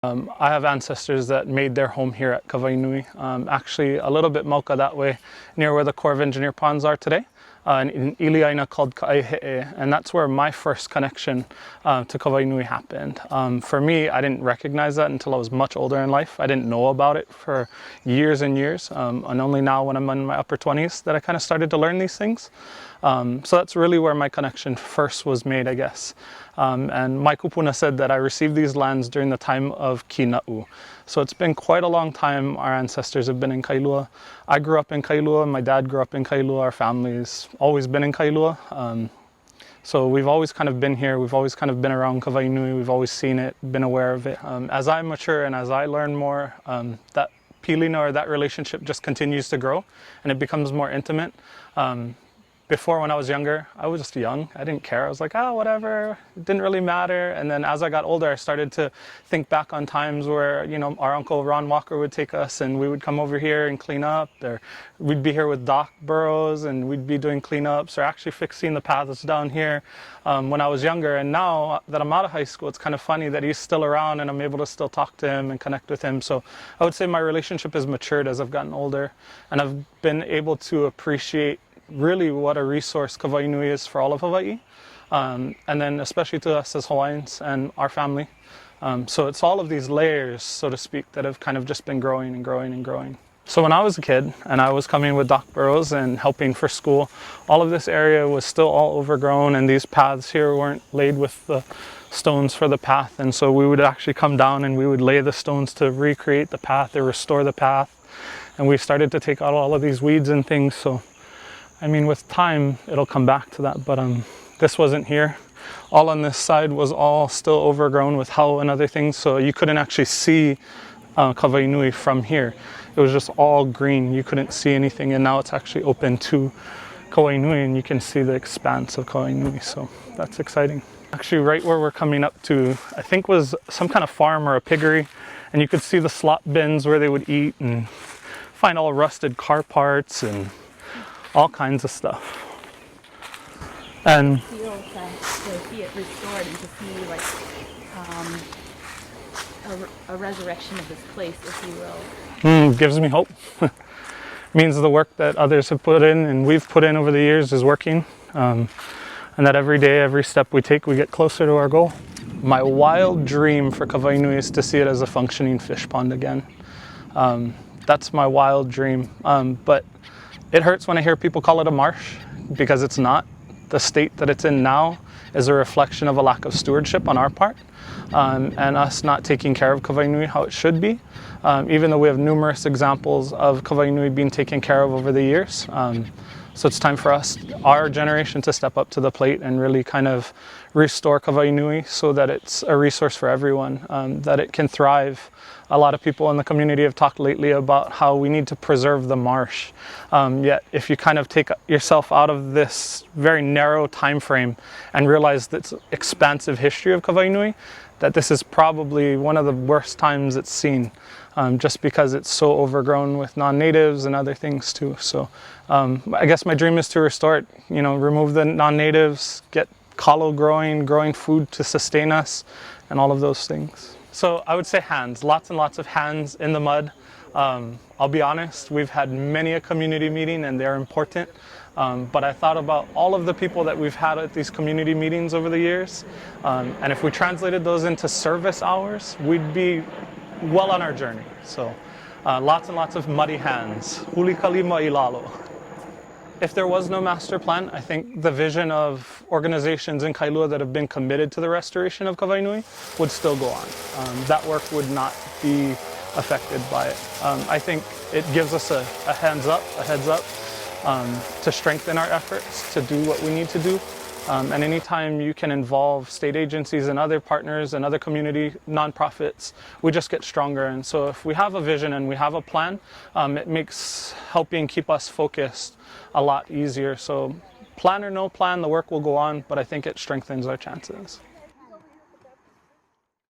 I have ancestors that made their home here at Kawainui, actually a little bit mauka that way, near where the Corps of Engineer ponds are today, in Iliaina called Ka'aihe'e, and that's where my first connection to Kawainui happened. For me, I didn't recognize that until I was much older in life. I didn't know about it for years and years, and only now when I'm in my upper 20s that I kind of started to learn these things. So that's really where my connection first was made, I guess. And my kupuna said that I received these lands during the time of Kina'u. So it's been quite a long time our ancestors have been in Kailua. I grew up in Kailua, my dad grew up in Kailua, our family's always been in Kailua. So we've always kind of been here, we've always kind of been around Kawainui, we've always seen it, been aware of it. As I mature and as I learn more, that pilina or that relationship just continues to grow and it becomes more intimate. Before, when I was younger, I was just young. I didn't care. I was like, oh, whatever. It didn't really matter. And then as I got older, I started to think back on times where, you know, our uncle Ron Walker would take us and we would come over here and clean up. Or we'd be here with Doc Burrows and we'd be doing cleanups or actually fixing the paths down here when I was younger. And now that I'm out of high school, it's kind of funny that he's still around and I'm able to still talk to him and connect with him. So I would say my relationship has matured as I've gotten older and I've been able to appreciate really what a resource Kawainui is for all of Hawaii, and then especially to us as Hawaiians and our family. So it's all of these layers, so to speak, that have kind of just been growing and growing and growing. So when I was a kid and I was coming with Doc Burrows and helping for school, all of this area was still all overgrown and these paths here weren't laid with the stones for the path. And so we would actually come down and we would lay the stones to recreate the path or restore the path. And we started to take out all of these weeds and things. So I mean, with time, it'll come back to that, but this wasn't here. All on this side was all still overgrown with hau and other things, so you couldn't actually see Kawainui from here. It was just all green. You couldn't see anything, and now it's actually open to Kawainui, and you can see the expanse of Kawainui, so that's exciting. Actually, right where we're coming up to, I think was some kind of farm or a piggery, and you could see the slop bins where they would eat and find all rusted car parts and all kinds of stuff. And to see it restored and to see like a resurrection of this place, if you will. Gives me hope. Means the work that others have put in and we've put in over the years is working. And that every day, every step we take, we get closer to our goal. My wild dream for Kawainui is to see it as a functioning fish pond again. That's my wild dream. But it hurts when I hear people call it a marsh, because it's not. The state that it's in now is a reflection of a lack of stewardship on our part, and us not taking care of Kawainui how it should be, even though we have numerous examples of Kawainui being taken care of over the years. So it's time for us, our generation, to step up to the plate and really kind of restore Kawainui so that it's a resource for everyone, that it can thrive. A lot of people in the community have talked lately about how we need to preserve the marsh. Yet if you kind of take yourself out of this very narrow time frame and realize this expansive history of Kawainui, that this is probably one of the worst times it's seen, just because it's so overgrown with non-natives and other things too. So I guess my dream is to restore it, you know, remove the non-natives, get kalo growing food to sustain us, and all of those things. So I would say hands, lots and lots of hands in the mud. I'll be honest, we've had many a community meeting and they're important. But I thought about all of the people that we've had at these community meetings over the years. And if we translated those into service hours, we'd be well on our journey. So lots and lots of muddy hands. Huli kalima ilalo. If there was no master plan, I think the vision of organizations in Kailua that have been committed to the restoration of Kawainui would still go on. That work would not be affected by it. I think it gives us a heads up, to strengthen our efforts to do what we need to do. And anytime you can involve state agencies and other partners and other community nonprofits, we just get stronger. And so if we have a vision and we have a plan, it makes helping keep us focused a lot easier. So plan or no plan, the work will go on, but I think it strengthens our chances.